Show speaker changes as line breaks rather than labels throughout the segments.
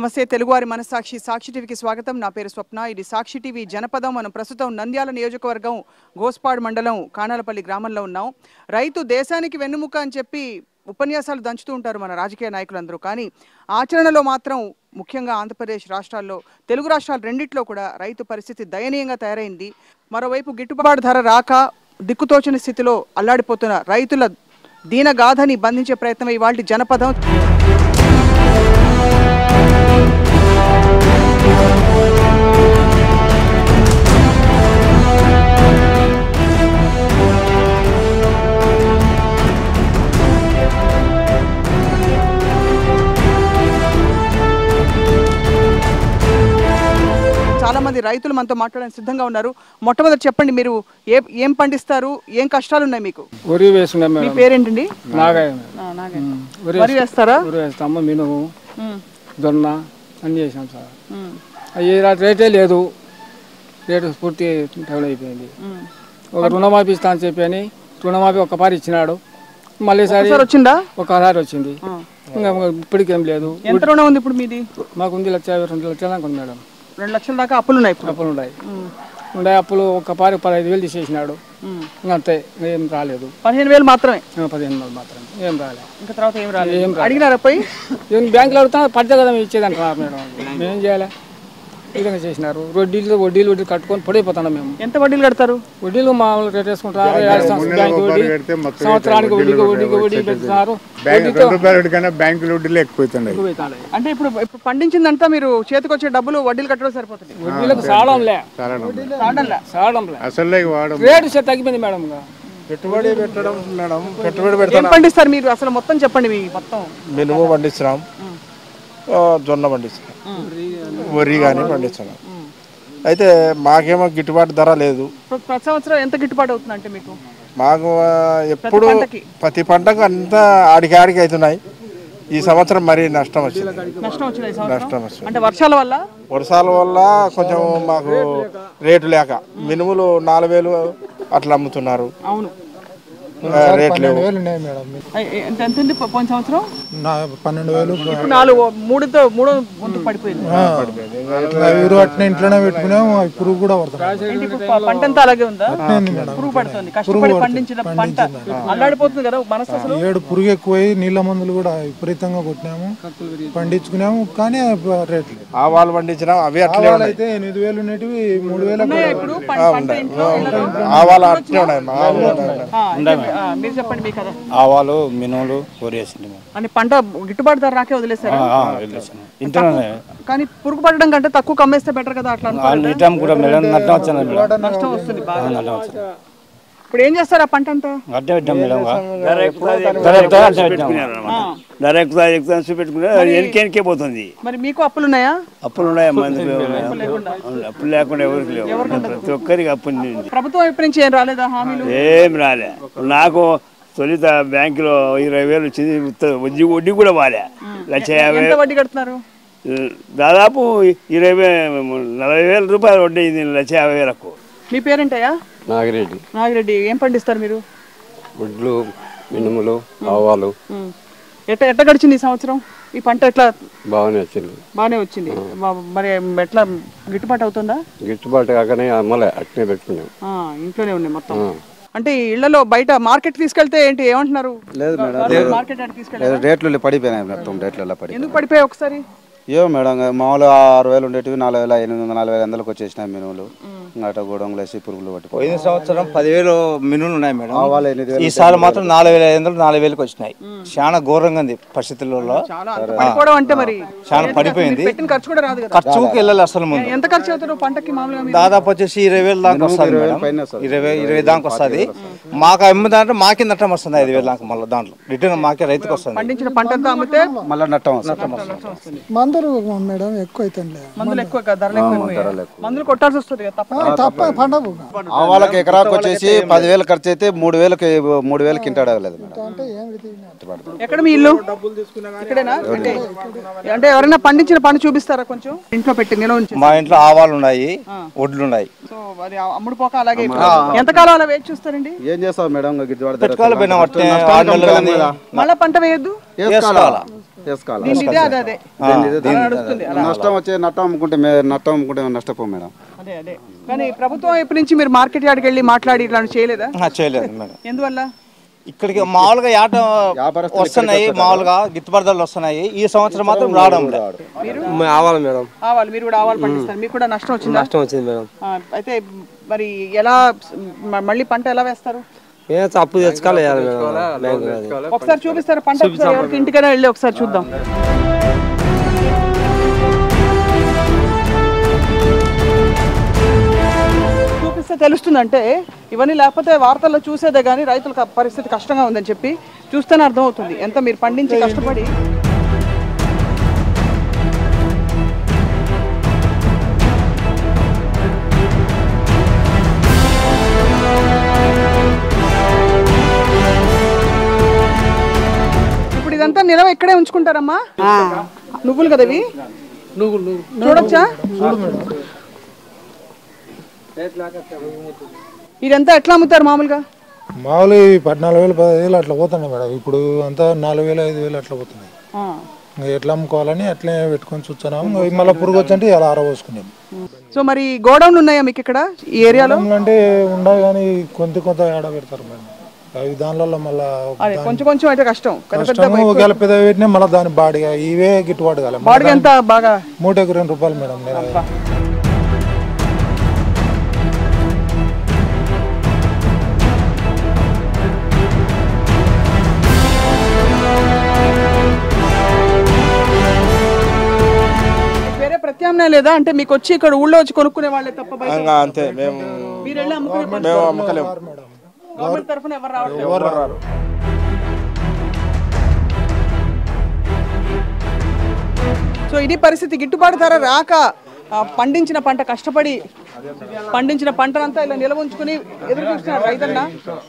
నమస్తే తెలుగువారి మనసాక్షి సాక్షి టీవీకి స్వాగతం. నా పేరు స్వప్న. ఇది సాక్షి టీవీ జనపదం. మనం ప్రస్తుతం నంద్యాల నియోజకవర్గం గోస్పాడ్ మండలం కానాలపల్లి గ్రామంలో ఉన్నాం. రైతు దేశానికి వెన్నుముక అని చెప్పి ఉపన్యాసాలు దంచుతూ ఉంటారు మన రాజకీయ నాయకులందరూ. కానీ ఆచరణలో మాత్రం ముఖ్యంగా ఆంధ్రప్రదేశ్ రాష్ట్రాల్లో, తెలుగు రాష్ట్రాలు రెండిట్లో కూడా రైతు పరిస్థితి దయనీయంగా తయారైంది. మరోవైపు గిట్టుబాటు ధర రాక దిక్కుతోచని స్థితిలో అల్లాడిపోతున్న రైతుల దీనగాథని బంధించే ప్రయత్నం ఇవాల్టి జనపదం. చాలా మంది రైతులు మనతో మాట్లాడడానికి సిద్ధంగా ఉన్నారు. మొట్టమొదటి చెప్పండి, మీరు ఏం పండిస్తారు, ఏం కష్టాలు ఉన్నాయి మీకు?
వరి వేస్తున్నాం.
మీ పేరేంటండి? వరి వేస్తారా?
వేస్తాము. మినుము, జొన్న అన్ని చేసాం సార్. అయ్యి రేటే లేదు, రేటు పూర్తి డెవలప్ అయిపోయింది. ఒక రుణమాఫీ ఇస్తా అని చెప్పి అని రుణమాఫీ ఒకసారి ఇచ్చినాడు, మళ్ళీ
వచ్చిందా?
ఒకసారి వచ్చింది. ఇంకా ఇప్పటికేం లేదు.
ఎంత రుణం ఉంది ఇప్పుడు మీది?
మాకు ఉంది 2 లక్షల దాకా ఉంది మేడం.
2 లక్షల దాకా అప్పులు ఉన్నాయి.
అప్పులు ఒకసారి 15,000 తీసేసినాడు. అంతే, ఏం రాలేదు.
15,000 మాత్రమే?
15,000 మాత్రమే, ఏం రాలేదు.
ఇంకా తర్వాత ఏం రాలేదు. అడిగినారా పోయి?
బ్యాంకులో అడుగుతా పడితే కదా ఇచ్చేదంటారు మేడం. మేమేం చేయాలి? ఈ విధంగా చేసినారు. వడ్డీలు కట్టుకొని పడిపోతున్నాం మేము.
ఎంత వడ్డీలు కడతారు?
వడ్డీలు మామూలు రేట్ వేసుకుంటారు. బ్యాంకు వడ్డీ సంవత్సరానికి వడ్డీ పెడుతున్నారు.
బ్యాంకుల వడ్డీలు ఎక్కువైతున్నాయి.
అంటే ఇప్పుడు పండించిందంతా మీరు చేతికి వచ్చే డబ్బులు వడ్డీలు కట్టడం సరిపోతుంది.
వడ్డీలకు సాడంలే
అసలు
రేటు తగ్గిపోయింది మేడం.
పెట్టుబడి పెట్టడం మేడం, పెట్టుబడి పెడతాం.
ఏం పండిస్తారు మీరు అసలు? మొత్తం చెప్పండి. మీ మొత్తం
మినుము పండిస్తున్నాం, జొన్న పండిస్తున్నాం, వరి కానీ పండిస్తున్నాం. అయితే మాకేమో గిట్టుబాటు ధర లేదు.
ప్రతి సంవత్సరం ఎంత గిట్టుబాటు అవుతుంది అంటే మీకు?
మాకు ఎప్పుడు ప్రతి పంటకు అంతా ఆడికి అవుతున్నాయి. ఈ సంవత్సరం మరీ నష్టం వచ్చింది.
అంటే వర్షాల వల్ల
కొంచెం మాకు రేటు లేక మినుములు 4,000 అట్లా అమ్ముతున్నారు.
అవును,
రేట్ లేవు.
పోయిన సంవత్సరం
12,000.
మూడో వంతు పడిపోయింది.
ఇంట్లోనే పెట్టుకున్నాం. పురుగు కూడా
పంట అంతా అలాగే ఉందా? పురుగు పడుతుంది. కష్టపడి పండించిన పంట అల్లాడిపోతుంది కదా మనసు.
7 పురుగు ఎక్కువై నీళ్ళ మందులు కూడా విపరీతంగా కొట్టినాము, పండించుకున్నాము. కానీ రేట్ లేదు.
ఆవాలు పండించినా అవి అట్లే
అయితే 8,000 ఉండేటివి 3,000.
ఆవాలు అట్లే ఉన్నాయి.
మీరు చెప్పండి మీ కదా.
ఆవాలు, మినుములు, వరేసింది.
అని పంట గిట్టుబాటు ధర రాకే వదిలేసారు. కానీ పురుగు పడడం కంటే తక్కువ కమ్మేస్తే బెటర్ కదా. అట్లా నష్టం వస్తుంది. ఇప్పుడు ఏం చేస్తారు ఆ పంట అంతా?
ఎనికే పోతుంది.
మరి మీకు అప్పులు ఉన్నాయా?
అప్పులు ఉన్నాయి. అప్పులు లేకుండా ఎవరికి లేవు. ప్రతి ఒక్కరికి అప్పు.
ప్రభుత్వం వైపు నుంచి ఏం రాలేదా హామీలు?
ఏం రాలే. నాకు తొలిత బ్యాంకులో 20,000 వచ్చింది. వడ్డీ కూడా వాలే. 1,50,000
వడ్డీ కడుతున్నారు.
దాదాపు 40,000 రూపాయలు వడ్డీ అయింది. 1,50,000.
మీ పేరేంటయ్యా?
నాగిరెడ్డి.
ఏం పండిస్తారు మీరు?
వడ్లు, మినుములు, ఆవాలు.
ఎట్లా గడిచింది ఈ సంవత్సరం? ఈ పంట ఎట్లా?
బాగానే వచ్చింది.
మరి ఎట్లా గిట్టుబాటు అవుతుందా?
గిట్టుబాటు కాకనే అమ్మలే, అట్నే పెట్టుకున్నాం.
ఇంట్లోనే ఉన్నాయి మొత్తం. అంటే ఇళ్లలో బయట మార్కెట్ తీసుకెళ్తే ఏంటి ఏమంటున్నారు?
రేట్లు పడిపోయినాయి మొత్తం. రేట్లలో
ఎందుకు పడిపోయాయి ఒకసారి?
ఏమో మేడం, మామూలుగా 6,000 ఉండేటివి 4,800, 4,500 వచ్చేసినాయి మినుములు. అటు గోడంలో వేసి పురుగులు పట్టి.
పోయిన సంవత్సరం 10,000 మినుములు ఉన్నాయి మేడం. ఈసారి మాత్రం 4,500, 4,000 వచ్చినాయి. చాలా ఘోరంగా ఉంది పరిస్థితులలో. చాలా పడిపోయింది. ఖర్చుకి వెళ్ళాలి అసలు. ముందు
ఎంత ఖర్చు అవుతుంది పంటకి? మామూలుగా
దాదాపు వచ్చేసి 20,000 దాకా వస్తుంది మేడం. 20 దాకా వస్తుంది. మాకు అమ్ముదంటే మాకే నష్టం వస్తుంది. 5,000 దాకా మళ్ళీ దాంట్లో రిటర్న్ మాకే రైతుకు వస్తుంది.
పండించిన పంట అమ్మితే
మళ్ళీ నష్టం వస్తుంది.
మందులు మేడం ఎక్కువ అవుతుంది.
మందులు ఎక్కువ, మందులు కొట్టాల్సి వస్తుంది కదా.
వాళ్ళకి ఎకరాకు వచ్చేసి 10,000 ఖర్చు అయితే 3,000 కింటాడు అవ్వలేదు మేడం.
ఎక్కడ మీ ఇల్లు? ఇక్కడేనా? అంటే ఎవరైనా పండించిన పంట చూపిస్తారా కొంచెం? ఇంట్లో పెట్టి
మా ఇంట్లో ఆవాలు ఉన్నాయి, వడ్లు ఉన్నాయి.
సో అది అమ్ముడు పోక అలాగే ఎంతకాలం అలా వేచి చూస్తారండి?
ఏం చేస్తావు మేడం?
మళ్ళా పంట వేయద్దు.
వేసుకోవాలి.
ఇదే అదే అదే నడుస్తుంది అలా.
నట్టం అమ్ముకుంటే నష్టపో మేడం.
అదే అదే కానీ ప్రభుత్వం వైపు నుంచి మీరు మార్కెట్ యార్డ్కి వెళ్ళి మాట్లాడి ఇట్లా చేయలేదా?
చేయలేదు మేడం.
ఎందువల్ల?
ఇక్కడికి మామూలుగా యాట వస్తున్నాయి, మామూలుగా గిట్టుబాటు ధరలు వస్తున్నాయి. ఈ సంవత్సరం మాత్రం రావడం
ఆవాలి మేడం.
ఆవాలు మీరు కూడా ఆవాలు పండిస్తారు, మీకు కూడా నష్టం వచ్చింది?
నష్టం వచ్చింది మేడం.
అయితే మరి ఎలా మళ్ళీ పంట ఎలా వేస్తారు?
అప్పు తెచ్చుకోవాలి
ఒకసారి చూపిస్తారు పంట, ఎవరికి ఇంటికైనా వెళ్ళి ఒకసారి చూద్దాం. చూపిస్తే తెలుస్తుందంటే ఇవన్నీ లేకపోతే వార్తల్లో చూసేదే కానీ రైతులకు పరిస్థితి కష్టంగా ఉందని చెప్పి చూస్తేనే అర్థమవుతుంది ఎంత మీరు పండించి కష్టపడి. ఇప్పుడు ఇదంతా నిలవ ఇక్కడే ఉంచుకుంటారమ్మా? నువ్వులు కదా ఇవి? చూడొచ్చా? ఇదంతా ఎట్లా అమ్ముతారు మామూలుగా?
మామూలు 14,000 10,000 అట్లా పోతున్నాయి మేడం. ఇప్పుడు అంతా 4,000 5,000 అట్లా పోతున్నాయి. ఎట్లా అమ్ముకోవాలని అట్లే పెట్టుకొని చూస్తున్నాము. మళ్ళీ పురుగు వచ్చంటే ఇలా ఆరబోసుకున్నాం.
సో మరి గోడౌన్లు ఉన్నాయా మీకు ఇక్కడ ఈ ఏరియాలో?
అంటే ఉండవు కానీ కొంత ఆడ పెడతారు మేడం. అవి దానిలో మళ్ళీ
కొంచెం కొంచెం అయితే కష్టం.
ఒకవేళ పెద్ద పెట్టినా మళ్ళీ దాని బాడిగా ఇవే గిట్టుబాటు కాలేదు.
బాడిగా ఎంత? బాగా
మూటకు 2 రూపాయలు మేడం.
వేరే ప్రత్యామ్నాయం లేదా? అంటే మీకు వచ్చి ఇక్కడ ఊళ్ళో వచ్చి కొనుక్కునే వాళ్ళే తప్ప
అంతే మేము అమ్మకలేము.
గవర్నమెంట్ తరఫున ఎవరు రారు. సో ఇది పరిస్థితి. గిట్టుబాటు ధర రాక పండించిన పంట కష్టపడి పండించిన పంటనంతా ఇలా నిల్వ ఉంచుకుని ఎదురు చూస్తున్నారు రైతన్న.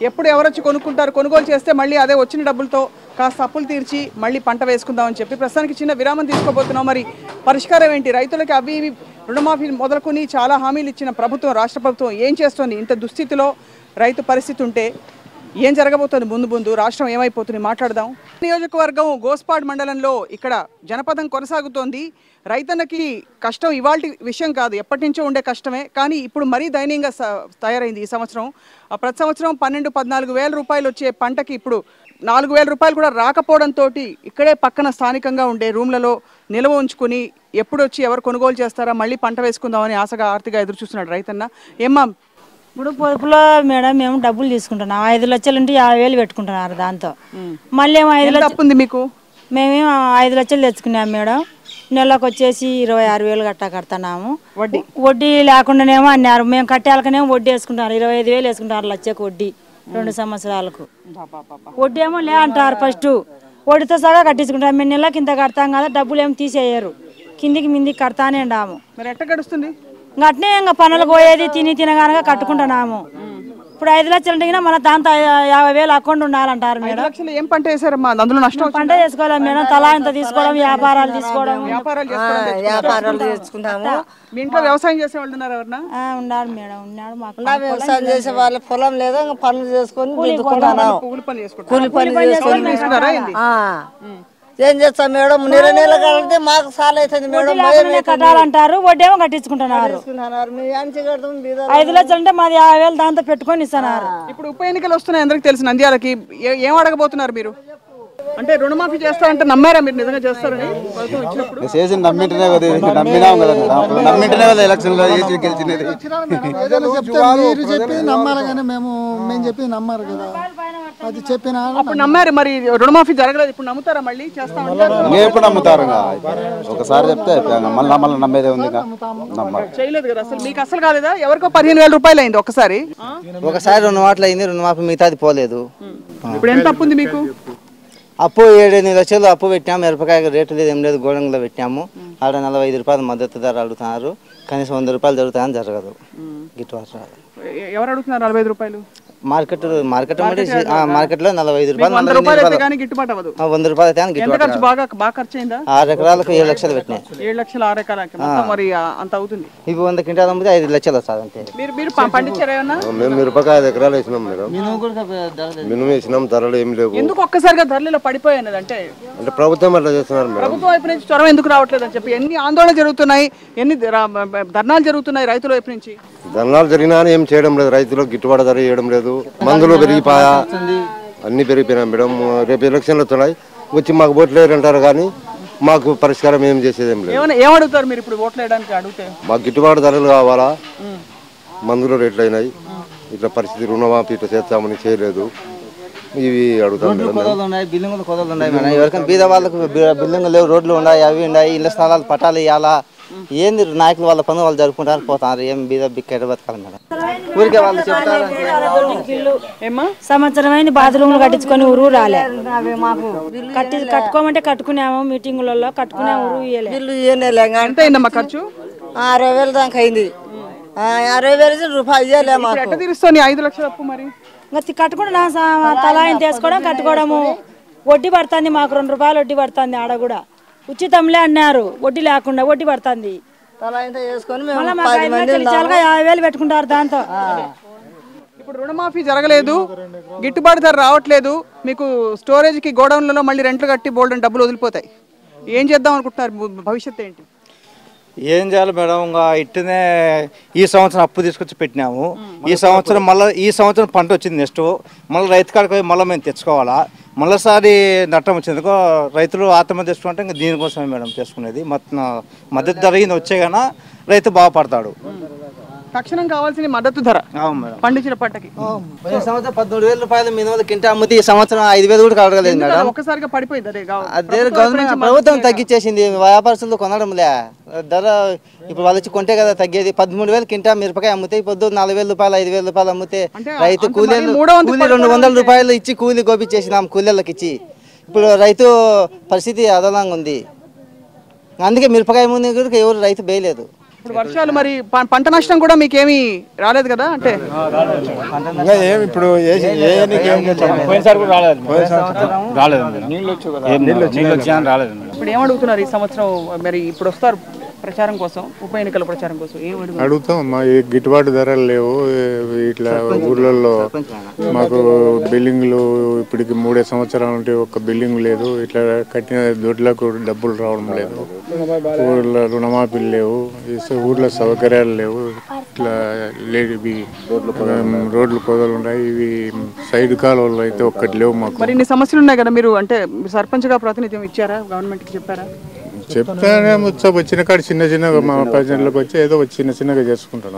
ఎప్పుడు ఎవరొచ్చి కొనుక్కుంటారు, కొనుగోలు చేస్తే మళ్ళీ అదే వచ్చిన డబ్బులతో కాస్త అప్పులు తీర్చి మళ్ళీ పంట వేసుకుందామని చెప్పి ప్రస్తుతానికి చిన్న విరామం తీసుకోబోతున్నాం. మరి పరిష్కారం ఏంటి? రైతులకి అవి ఇవి రుణమాఫీ మొదలుకొని చాలా హామీలు ఇచ్చిన ప్రభుత్వం, రాష్ట్ర ప్రభుత్వం ఏం చేస్తోంది? ఇంత దుస్థితిలో రైతు పరిస్థితి ఉంటే ఏం జరగబోతుంది ముందు రాష్ట్రం ఏమైపోతుంది మాట్లాడదాం. నియోజకవర్గం గోస్పాడ్ మండలంలో ఇక్కడ జనపదం కొనసాగుతోంది. రైతన్నకి కష్టం ఇవాల్టి విషయం కాదు, ఎప్పటి నుంచో ఉండే కష్టమే. కానీ ఇప్పుడు మరీ దయనీయంగా తయారైంది ఈ సంవత్సరం. ప్రతి సంవత్సరం 12-14 వేల రూపాయలు వచ్చే పంటకి ఇప్పుడు 4,000 రూపాయలు కూడా రాకపోవడంతో ఇక్కడే పక్కన స్థానికంగా ఉండే రూమ్లలో నిల్వ ఉంచుకుని ఎప్పుడు వచ్చి ఎవరు కొనుగోలు చేస్తారా మళ్ళీ పంట వేసుకుందామని ఆశగా ఆర్తిగా ఎదురు చూస్తున్నాడు రైతన్న. ఏమ్మా?
ఇప్పుడు పొదుపులో మేడం మేము డబ్బులు తీసుకుంటున్నాం. 5 లక్షలు ఉంటే 50,000 పెట్టుకుంటున్నారు. దాంతో మళ్ళీ ఏమో 5 లక్షలు
మీకు
మేమేమో 5 లక్షలు తెచ్చుకున్నాం మేడం. నెలకు వచ్చేసి 26,000 గట్టా కడుతున్నాము. వడ్డీ లేకుండానేమో అన్నారు. మేము కట్టాలకనేమో వడ్డీ వేసుకుంటారు. 25,000 వేసుకుంటారు లక్షకు వడ్డీ 2 సంవత్సరాలకు. వడ్డీ ఏమో లే అంటారు. ఫస్ట్ వడ్డీతో సగా కట్టించుకుంటాం. మేము నెలకి ఇంత కడతాం కదా, డబ్బులు ఏమో తీసేయరు. కిందికి మిందికి కడతానే ఉండాము.
మరి ఎట్లా గడుస్తుంది?
అట్నే ఇంకా పనులు పోయేది తినగానగా కట్టుకుంటున్నాము. ఇప్పుడు 5 లక్షలు ఉంటే మన దాంతో 50,000 అకౌంట్ ఉండాలంటారు మేడం.
ఏం పంట వేసారమ్మా? అందులో నష్టం
పంట చేసుకోవాలి మేడం. తలా ఇంత తీసుకోవడం, వ్యాపారాలు తీసుకోవడం.
వ్యాపారాలు చేసుకుంటాము.
మీ ఇంట్లో వ్యవసాయం చేసే వాళ్ళు ఉన్నారు ఎవరన్నా?
ఉన్నారు మేడం, ఉన్నాడు. మాకు
వ్యవసాయం చేసే వాళ్ళ పొలం లేదా పనులు చేసుకొని
కూలి పని చేసుకొని
ఏం చేస్తాం మేడం? నెల కడితే మాకు సాల్ అవుతుంది మేడం.
కట్టాలంటారు, వడ్డీ ఏమో కట్టించుకుంటున్నారు. 5 లక్షలు అంటే మాది 50,000 దాంతో పెట్టుకొని ఇస్తున్నారు.
ఇప్పుడు ఉప ఎన్నికలు వస్తున్నాయి అందరికి తెలిసిన నంద్యాలకి. ఏం అడగబోతున్నారు మీరు? అంటే రుణమాఫీ చేస్తారంటే నమ్మారా మీరు? నిజంగా చేస్తారని
చేసి నమ్మింటనే కదా, నమ్మినాం కదా, నమ్మింటనే కదా ఎలక్షన్లో చేసి గెలిచినది.
మీరు చెప్పి నమ్మాలి కానీ మేము చెప్పి నమ్మారు కదా, అది చెప్పిన
అప్పుడు నమ్మారు. మరి రుణమాఫీ జరగలేదు, ఇప్పుడు నమ్ముతారా? మళ్ళీ చేస్తామంటారు.
ఎప్పుడు నమ్ముతారు? ఒకసారి చెప్తే మళ్ళీ నమ్మేదే ఉంది.
చేయలేదు కదా అసలు. మీకు అసలు కాలేదా? ఎవరికో 15,000 రూపాయలు అయింది ఒకసారి.
రుణమాటలు అయింది, రుణమాఫీ మిగతాది పోలేదు.
ఇప్పుడు ఎంత అప్పు ఉంది మీకు?
అప్పు 7-8 లక్షలు అప్పు పెట్టాము. మిరపకాయ రేటు లేదు, ఏం లేదు, గోడంలో పెట్టాము. ఆడ 45 రూపాయలు మద్దతు ధర అడుగుతున్నారు. కనీసం 100 రూపాయలు జరుగుతాయని జరగదు, గిట్టుబాటు రాదు.
ఎవరు అడుగుతున్నారు 45 రూపాయలు?
మార్కెట్లో 45 రూపాయలు
100 రూపాయలు అయితే కానీ గిట్టుబాటు అవ్వదు.
100 రూపాయలు అయితే
ఎంత
గిట్టుబాటు.
ఖర్చు బాగా ఖర్చు అయిందా?
6 ఎకరాలకు 7 లక్షలు పెట్టినాయి.
7 లక్షలు 6 ఎకరాలకి మొత్తం మరి అంత అవుతుంది.
ఇవి 100 క్వింటాలు అమ్మితే 5 లక్షలు వస్తుంది అంతే.
మీరు పండించారా ఏమన్నా?
మేము మిరపకాయ 5 ఎకరాలు వేసినాం మేడం. మినుము వేసినాం, ధరలు ఏమి లేవు.
ఎందుకు ఒక్కసారిగా ధరలు పడిపోయాయి అంటే
ప్రభుత్వం అట్లా చేస్తున్నారు మేడం.
ప్రభుత్వం వైపు నుంచి చొరవ ఎందుకు రావట్లేదు అని చెప్పి ఎన్ని ఆందోళనలు జరుగుతున్నాయి, ఎన్ని ధర్నాలు జరుగుతున్నాయి రైతుల వైపు నుంచి.
ధర్నాలు జరిగినా ఏం చేయడం లేదు, రైతులకు గిట్టుబాటు ధర చేయడం లేదు. మందులు పెరిగిపోయా, అన్ని పెరిగిపోయినా మేడం. రేపు ఎలక్షన్లు వస్తున్నాయి, వచ్చి మాకు ఓట్లు వేయరంటారు కానీ మాకు పరిష్కారం ఏం చేసేది ఏం లేదు.
ఏమడుగుతారు మీరు ఇప్పుడు ఓట్లు వేయడానికి? అడిగితే
మాకు గిట్టుబాటు ధరలు కావాలా, మందులు రేట్లు అయినాయి, ఇట్లా పరిస్థితి రుణమాఫీ ఇట్లా చేస్తామని చేయలేదు, ఇవి అడుగుతాం.
బిల్డింగులు కొదలు ఉన్నాయి మేడం. ఎవరికైనా బీద వాళ్ళకు బిల్డింగులు లేవు, రోడ్లు ఉన్నాయి, అవి ఉన్నాయి, ఇళ్ళ స్థలాలు పట్టాలు ఇవ్వాలా. ఏంది నాయకులు వాళ్ళ పనులు వాళ్ళు జరుపుకుంటారు పోతారు. ఏం బీద బిక్కెడ బతకాలి మేడం. ఊరికే వాళ్ళు చెప్తారు.
సంవత్సరం అయింది బాత్రూమ్లు కట్టించుకొని ఊరు రాలే. కట్టుకోమంటే కట్టుకున్నాము, మీటింగులలో కట్టుకునే ఊరు
బిల్లు ఇయ్యలే.
ఎంత అయిందమ్మా ఖర్చు?
60,000 దాకా అయింది. 60,000 రూపాయలు ఇయ్యలే మాకు.
ఎట్లా తీరుస్తావు 5 లక్షల అప్పు? మరి
కట్టుకుంటున్నా తలాయిని తీసుకోవడం కట్టుకోవడము. వడ్డీ పడుతుంది మాకు 2 రూపాయలు వడ్డీ పడుతుంది. ఆడ కూడా ఉచితంలే అన్నారు, వడ్డీ లేకుండా వడ్డీ పడుతుంది. 50,000 పెట్టుకుంటారు దాంతో.
ఇప్పుడు రుణమాఫీ జరగలేదు, గిట్టుబాటు ధర రావట్లేదు, మీకు స్టోరేజ్కి గోడౌన్లలో మళ్ళీ రెంట్లు కట్టి బోల్డెన్ డబ్బులు వదిలిపోతాయి. ఏం చేద్దాం అనుకుంటున్నారు? భవిష్యత్తు ఏంటి?
ఏం చేయాలి మేడం? ఇంకా ఇట్టనే ఈ సంవత్సరం అప్పు తీసుకొచ్చి పెట్టినాము. ఈ సంవత్సరం పంట వచ్చింది. నెక్స్ట్ మళ్ళీ రైతు కాడికి పోయి మళ్ళీ మేము తెచ్చుకోవాలా. మళ్ళీసారి నష్టం వచ్చిందికో రైతులు ఆత్మహత్య చేసుకుంటే ఇంకా దీనికోసమే మేడం చేసుకునేది. మొత్తం మద్దతు ధర వచ్చే కన్నా రైతు బాగుపడతాడు.
తక్షణం కావాల్సిన మద్దతు ధర పండించిన పంటకి.
సంవత్సరం 13,000 రూపాయలు మినిమం కింటా అమ్మితే ఈ సంవత్సరం 5,000 కూడా కలగలేదు మేడం.
ఒక్కసారిగా పడిపోయింది.
అదే గవర్నమెంట్ ప్రభుత్వం తగ్గించేసింది. వ్యాపారస్తులు కొనడంలే ధర. ఇప్పుడు వాళ్ళు వచ్చి కొంటే కదా తగ్గేది. 13,000 కింటా మిరపకాయ అమ్మితే ఇప్పుడు 4,000 రూపాయలు 5,000 రూపాయలు అమ్మితే రైతు కూలీ 200 రూపాయలు ఇచ్చి కూలీ గోపించేసినాం కూలీళ్ళకి ఇచ్చి. ఇప్పుడు రైతు పరిస్థితి అదనంగా ఉంది. అందుకే మిరపకాయ ముందు కూడా ఎవరు రైతు వేయలేదు.
ఇప్పుడు వర్షాలు మరి పంట నష్టం కూడా మీకేమీ రాలేదు కదా? అంటే
ఇప్పుడు
ఇప్పుడు ఏమడుగుతున్నారు ఈ సంవత్సరం? మరి ఇప్పుడు వస్తారు ప్రచారం కోసం, ఉప ఎన్నికల ప్రచారం కోసం
అడుగుతాం. మా గిట్టుబాటు ధరలు లేవు. ఇట్లా ఊర్లలో మాకు బిల్డింగ్లు ఇప్పటికి 3 సంవత్సరాలు ఉంటే ఒక్క బిల్డింగ్ లేదు. ఇట్లా కట్టిన దొడ్లకు డబ్బులు రావడం లేదు. ఊర్లో రుణమాఫీలు లేవు, ఊర్లో సౌకర్యాలు లేవు. ఇట్లా లేవి రోడ్లు కొదలు ఉన్నాయి. ఇవి సైడ్ కాలువలు అయితే ఒక్కటి లేవు మాకు.
మరి ఇన్ని సమస్యలు ఉన్నాయి కదా, మీరు అంటే సర్పంచ్గా ప్రాతినిధ్యం ఇచ్చారా? గవర్నమెంట్కి చెప్పారా?
చెప్తానే వచ్చిన కాడి చిన్నగా మా ప్రజలకు వచ్చి ఏదో చిన్నగా చేసుకుంటూ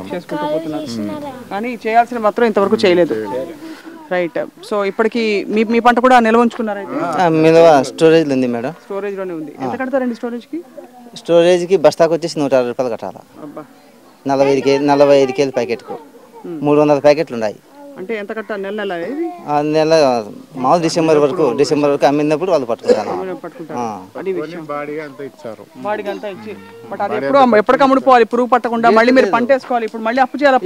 పోతున్నారు. కానీ చేయాల్సిన మాత్రం ఇంతవరకు చేయలేదు. రైట్. సో ఇప్పటికి మీ పంట కూడా నిల్వ ఉంచుకున్నారా?
స్టోరేజ్ ఉంది మేడం.
స్టోరేజ్ లోనే ఉంది. ఎంత కడతారండి స్టోరేజ్కి?
స్టోరేజ్కి బస్తాకు వచ్చేసి 160 రూపాయలు కట్టాలా. 45 కేజీ ప్యాకెట్కు 300 ప్యాకెట్లు ఉన్నాయి.
అంటే ఎంత కట్టాలి? నెల
మామూలు డిసెంబర్ వరకు అమ్మినప్పుడు వాళ్ళు పట్టుకుంటారు.
ఎప్పటికి అమ్ముడుపోవాలి పురుగు పట్టకుండా. మళ్ళీ మీరు పంట వేసుకోవాలి. ఇప్పుడు మళ్ళీ అప్పు చేయాలి.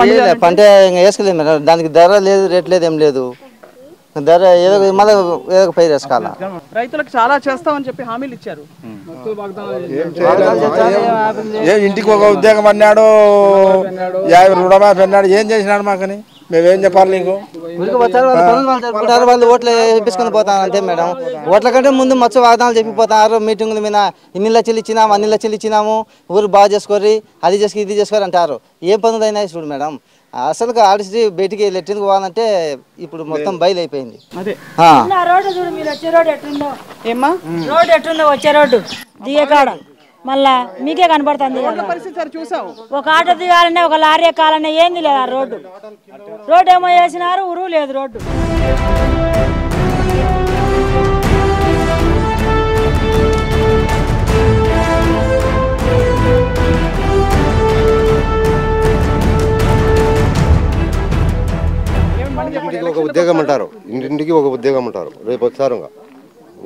పంట వేసుకోలేదు మేడం. దానికి ధర లేదు, రేట్ లేదు, ఏం లేదు. ధర ఏదో మళ్ళీ ఏదో పైరు వేసుకోవాలా.
రైతులకు చాలా చేస్తామని చెప్పి హామీలు ఇచ్చారు.
ఇంటికి ఒక ఉద్యోగం అన్నాడు, 50 రుణమాఫీ అన్నాడు. ఏం చేసినాడు మాకని మేమేం చెప్పాలి నీకు?
వాళ్ళు ఓట్లు వేపించుకొని పోతాను అంతే మేడం. ఓట్ల కంటే ముందు మచ్చు వాగ్దానాలు చెప్పిపోతారు. మీటింగుల మీద ఇన్ని లక్షలు ఇచ్చినాము, అన్ని లక్షలు ఇచ్చినాము, ఊరు బాగా చేసుకోరి, అది చేసుకు ఇది చేసుకోరు అంటారు. ఏ పనులు అయినా చూడు మేడం. అసలు ఆడిసి బయటికి లెట్టింగ్ పోవాలంటే ఇప్పుడు మొత్తం బయలు అయిపోయింది.
రోడ్డు ఎట్లుందో వచ్చే రోడ్డు దిగకాడ మళ్ళా మీకే కనపడుతుంది. ఒక ఆటో దిగాలన్నా ఒక లారీ ఎక్కాలన్నా ఏంది లేదు. ఆ రోడ్డు ఏమో వేసినారు, ఊరు లేదు రోడ్డు.
ఇంటింటికి ఒక ఉద్యోగం అంటారు. ఇంటింటికి ఒక ఉద్యోగం అంటారు. రేపు వచ్చారు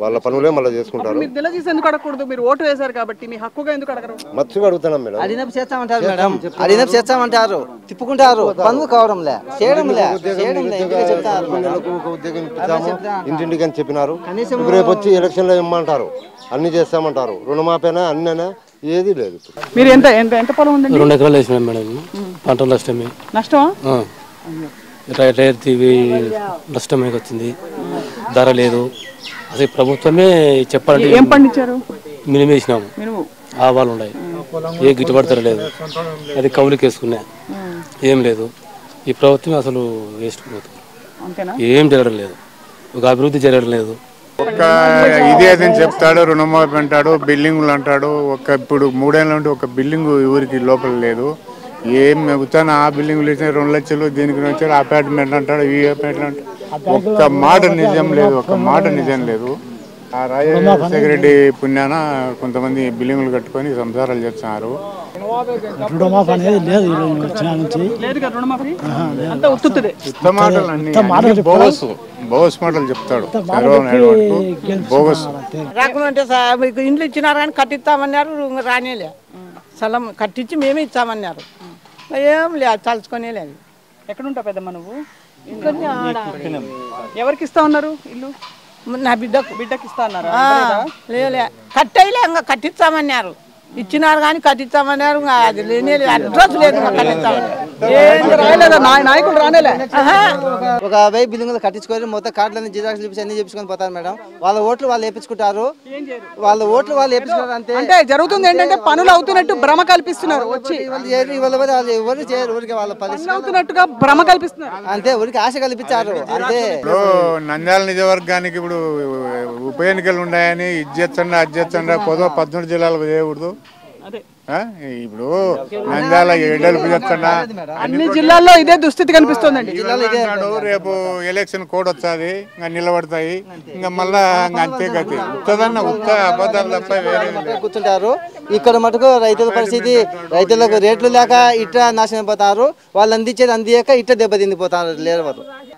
వాళ్ళ పనులే మళ్ళీ చేసుకుంటారు.
మీరు నిలదీసి ఎందుకు అడగకూడదు? మీరు ఓటు వేశారు కాబట్టి మీ హక్కుగా ఎందుకు అడగరు?
మత్తుగా అడుగుతున్నాం మేడం.
అడిగినప్పుడు చేస్తామంటారు మేడం, అడిగినప్పుడు చేస్తామంటారు, తిప్పుకుంటారు, పనులు కావడంలే, చేయడంలే, చెప్తారు.
ఒక ఉద్యోగం ఇప్పిస్తాము ఇంటింటికి అని చెప్పినారు. రేపు వచ్చి ఎలక్షన్లో ఇమ్మంటారు, అన్ని చేస్తామంటారు. రుణమాపేనా అన్నైనా ఏది లేదు.
మీరు ఎంత ఎంత ఎంత పొలం ఉందండి?
2 ఎకరాలు వేసినాం మేడం. పంట నష్టమే.
నష్టమా?
నష్టమే వచ్చింది, ధర లేదు. అసలు ప్రభుత్వమే చెప్పాలంటే
ఏం పండించారు?
మినిమం వేసినాము, ఆవాలు ఉన్నాయి, ఏ గిట్టుబాటు ధర లేదు. అది కౌలుకి వేసుకున్నా, ఏం లేదు. ఈ ప్రభుత్వం అసలు వేస్ట్ పోతుంది, ఏం జరగడం లేదు, ఒక అభివృద్ధి జరగడం లేదు.
ఒక్క ఇది అని చెప్తాడు, రుణమాఫీ అంటాడు, బిల్డింగులు అంటాడు. ఇప్పుడు 3 ఏళ్ళ నుండి ఒక బిల్డింగ్ ఊరికి లోపల లేదు. ఏం మెగుతాను ఆ బిల్డింగ్లు ఇచ్చిన 2 లక్షలు, దీనికి వచ్చాడు అపార్ట్మెంట్ అంటాడు, ఈ అపార్ట్మెంట్ అంటాడు. ఒక్క మాట నిజం లేదు, ఒక్క మాట నిజం లేదు. ఆ రాజశేఖర రెడ్డి పుణ్యాన కొంతమంది బిల్డింగులు కట్టుకొని సంసారాలు చేస్తున్నారు.
రుణమాఫీ అనేది లేదు
బోగస్ మాటలు చెప్తాడు. చంద్రబాబు నాయుడు బోగస్.
రాకుంటే మీకు ఇండ్లు ఇచ్చినారు కానీ కట్టిస్తామన్నారు, రానేలే. స్థలం కట్టించి మేమే ఇస్తామన్నారు, ఏం లేదు, తలుచుకునే లేదు.
ఎక్కడ ఉంటావు పెద్దమ్మ నువ్వు? ఎవరికి ఇస్తా ఉన్నారు ఇల్లు?
నా బిడ్డకి
ఇస్తా అన్నారు.
లేలే, కట్టేయలే, ఇంకా కట్టిస్తామన్నారు, ఇచ్చినారు కానీ కట్టిస్తామన్నారు. అది లేనే అడ్రస్ లేదు,
నాయకులు రానేలే.
ఒక 1000 బిల్డింగులు కట్టించుకొని మొత్తం కార్డులన్నీ జిరాక్స్ చూపించి అన్ని చెప్పుకొని పోతారు మేడం. వాళ్ళ ఓట్లు వాళ్ళు వేయించుకుంటారు, వాళ్ళ ఓట్లు వాళ్ళు వేయించుకుంటారు. అంతే
అంటే జరుగుతుంది ఏంటంటే పనులు అవుతున్నట్టు భ్రమ కల్పిస్తున్నారు. వచ్చి
ఎవరు చేయరు, ఊరికి వాళ్ళ పరిస్థితి
అవుతున్నట్టుగా భ్రమ కల్పిస్తున్నారు.
అంతే, ఊరికి ఆశ కల్పించారు అంతే.
ఇప్పుడు నంద్యాల నియోజకవర్గానికి ఇప్పుడు ఉప ఎన్నికలు ఉన్నాయని ఇజ్జెత్తండా అజ్జెత్తండా కొద్దిగా 14 జిల్లాలకు చేయకూడదు. ఇప్పుడు నంద్యాల ఎడలుపు చెప్తున్నా
అన్ని జిల్లాల్లో ఇదే దుస్థితి కనిపిస్తోందండి.
రేపు ఎలక్షన్ కోడ్ వస్తుంది, ఇంకా నిలబడతాయి, ఇంకా మళ్ళా అంతే గతి ఉత్తదన్న ఉత్త అబద్ధాలు తప్ప వేరే
కూర్చుంటారు. ఇక్కడ మటుకు రైతుల పరిస్థితి, రైతులకు రేట్లు లేక ఇట్ట నాశనం పోతారు, వాళ్ళు అందించేది అందియక ఇట్ట దెబ్బతిండిపోతారు. లేరు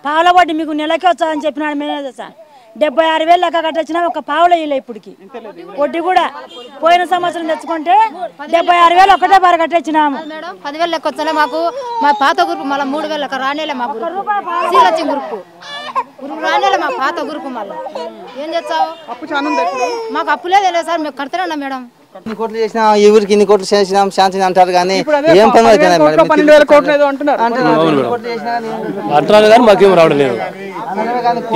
పావుల వడ్డీ మీకు నెలకే వచ్చాదని చెప్పినాడు మేనేజర్ సార్. 76,000 లెక్క కట్టొచ్చినా ఒక పావుల ఇల్లు ఇప్పటికి వడ్డీ కూడా. పోయిన సంవత్సరం తెచ్చుకుంటే 76,000 ఒకటే బార కట్టొచ్చినాము.
10,000 లెక్క వచ్చలే మాకు. మా పాత గ్రూప్ మళ్ళీ 3,000 లెక్క రానేలే మాకు. శ్రీలక్ష్మి గ్రూప్ రానేలే మా పాత గ్రూప్. మళ్ళీ ఏం చేస్తావు? మాకు అప్పు లేదు సార్, మేము కడతానే ఉన్నాం మేడం.
ఇన్ని కోట్లు చేసినా ఈ ఊరికి ఇన్ని కోట్లు చేసినాం శాంతి అంటారు కానీ ఏం పనులు అవుతున్నాయి
అంటారు కానీ మాకేం రావడం లేదు,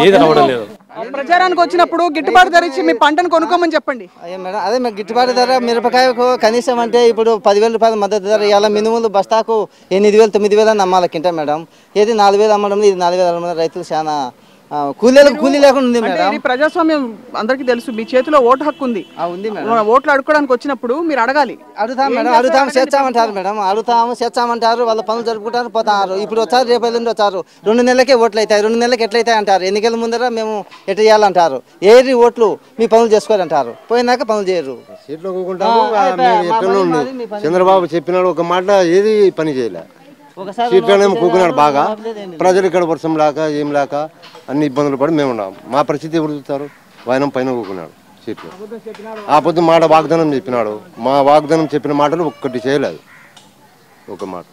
ఏది రావడం లేదు.
ప్రచారానికి వచ్చినప్పుడు గిట్టుబాటు ధర ఇచ్చి మీ పంటను కొనుక్కోమని చెప్పండి.
మేడం అదే మీకు గిట్టుబాటు ధర మిరపకాయకు కనీసం అంటే ఇప్పుడు 10,000 రూపాయల మద్దతు ధర. ఇలా మినుములు బస్తాకు 8,000 9,000 అని అమ్మాలి కింట మేడం. ఏది 4,000 అమ్మడం, ఇది 4,000 అమ్మడం. రైతులు చాలా కూలీలకు కూలీ లేకుండా ఉంది మేడం.
ప్రజాస్వామ్యం అందరికీ తెలుసు, మీ చేతిలో ఓటు హక్కు ఉంది. ఓట్లు అడుకోవడానికి వచ్చినప్పుడు మీరు అడగాలి.
అడుగుతాం మేడం, అడుగుతాము చేర్చామంటారు మేడం, అడుగుతాము చేర్చామంటారు, వాళ్ళ పనులు జరుపుకుంటారు పోతారు. ఇప్పుడు వచ్చారు, రేపు నుండి వచ్చారు, 2 నెలలకే ఓట్లు అవుతాయి, 2 నెలలకి ఎట్లయితాయి అంటారు. ఎన్నికల ముందర మేము ఎట్లా చేయాలంటారు, ఏరి ఓట్లు మీ పనులు చేసుకోవాలంటారు, పోయినాక పనులు చేయరు.
సీట్లో చంద్రబాబు చెప్పినాడు ఒక మాట, ఏది పని చేయలే. సీట్లోనేమో కూకున్నాడు బాగా. ప్రజలు ఇక్కడ వర్షం లేక ఏం లేక అన్ని ఇబ్బందులు పడి మేము ఉన్నాం. మా పరిస్థితి ఎవరు చూస్తారు? వాయనం పైన కూకున్నాడు సీట్లో. ఆ పొద్దు మాట వాగ్దానం చెప్పినాడు, మా వాగ్దానం చెప్పిన మాటలు ఒక్కటి చేయలేదు, ఒక మాట.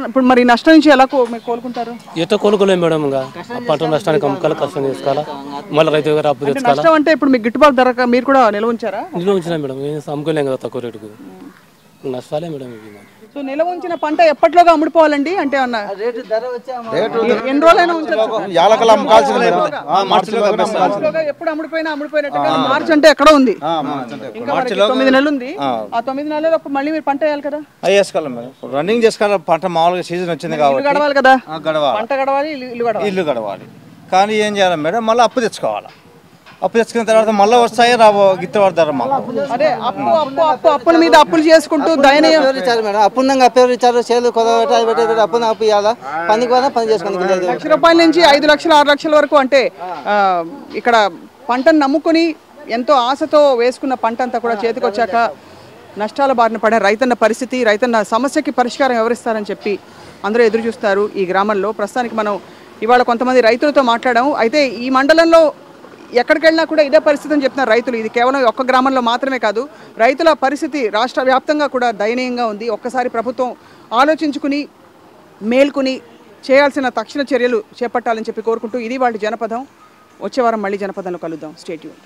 ఇప్పుడు మరి నష్టం నుంచి ఎలా కోలుకుంటారు?
ఎట్లా కోలుకోలేము మేడం. ఇంకా పంట నష్టానికి అమ్ముకోవాలి, కష్టం చేసుకోవాలా, మళ్ళీ రైతు గారు అప్పు తెచ్చుకోవాలి.
నష్టం అంటే ఇప్పుడు మీకు గిట్టుబాటు ధర మీరు కూడా నిల్వ ఉంచారా?
నిల్వ ఉంచినా మేడం, అమ్ముకోలేం కదా తక్కువ రేటుకు, నష్టాలే మేడం ఇవి.
సో నిల్వ ఉంచిన పంట ఎప్పట్లోగా అమ్ముడుపోవాలండి అంటే అన్న ఎన్ని రోజులైనా ఎప్పుడు అమ్ముడిపోయినట్టుగా మార్చి అంటే ఎక్కడ ఉంది, ఇంకా 9 నెలలు ఉంది. ఆ 9 నెలలు మళ్ళీ మీరు పంట వేయాలి కదా,
రన్నింగ్ చేసుకోవాలి. పంట మామూలుగా సీజన్ వచ్చింది కాబట్టి
గడవాలి కదా,
పంట
గడవాలి,
ఇల్లు గడవాలి. కానీ ఏం చేయాలి మేడం, మళ్ళీ అప్పు తెచ్చుకోవాలి. అప్పు తెచ్చుకున్న తర్వాత మళ్ళీ వస్తాయి రాబో గిట్టుబాటు ధర.
అప్పుల మీద అప్పులు చేసుకుంటూ
ఇచ్చారు మేడం, అప్పుందంగా అప్పు ఇచ్చారు. చేలు కొద్దిగా అప్పు ఇవ్వాలా, పని కూడా పని చేసుకోండి.
₹1,00,000 నుంచి 5 లక్షలు 6 లక్షల వరకు. అంటే ఇక్కడ పంటను నమ్ముకుని ఎంతో ఆశతో వేసుకున్న పంట అంతా కూడా చేతికి వచ్చాక నష్టాల బారిన పడే రైతన్న పరిస్థితి, రైతన్న సమస్యకి పరిష్కారం ఎవరిస్తారని చెప్పి అందరూ ఎదురు చూస్తారు ఈ గ్రామంలో. ప్రస్తుతానికి మనం ఇవాళ కొంతమంది రైతులతో మాట్లాడాము. అయితే ఈ మండలంలో ఎక్కడికి వెళ్ళినా కూడా ఇదే పరిస్థితి అని చెప్తున్నారు రైతులు. ఇది కేవలం ఒక్క గ్రామంలో మాత్రమే కాదు, రైతుల పరిస్థితి రాష్ట్ర వ్యాప్తంగా కూడా దయనీయంగా ఉంది. ఒక్కసారి ప్రభుత్వం ఆలోచించుకుని మేల్కొని చేయాల్సిన తక్షణ చర్యలు చేపట్టాలని చెప్పి కోరుకుంటూ ఇది వాళ్ళ జనపదం. వచ్చే వారం మళ్ళీ జనపదంలో కలుద్దాం. Stay tuned.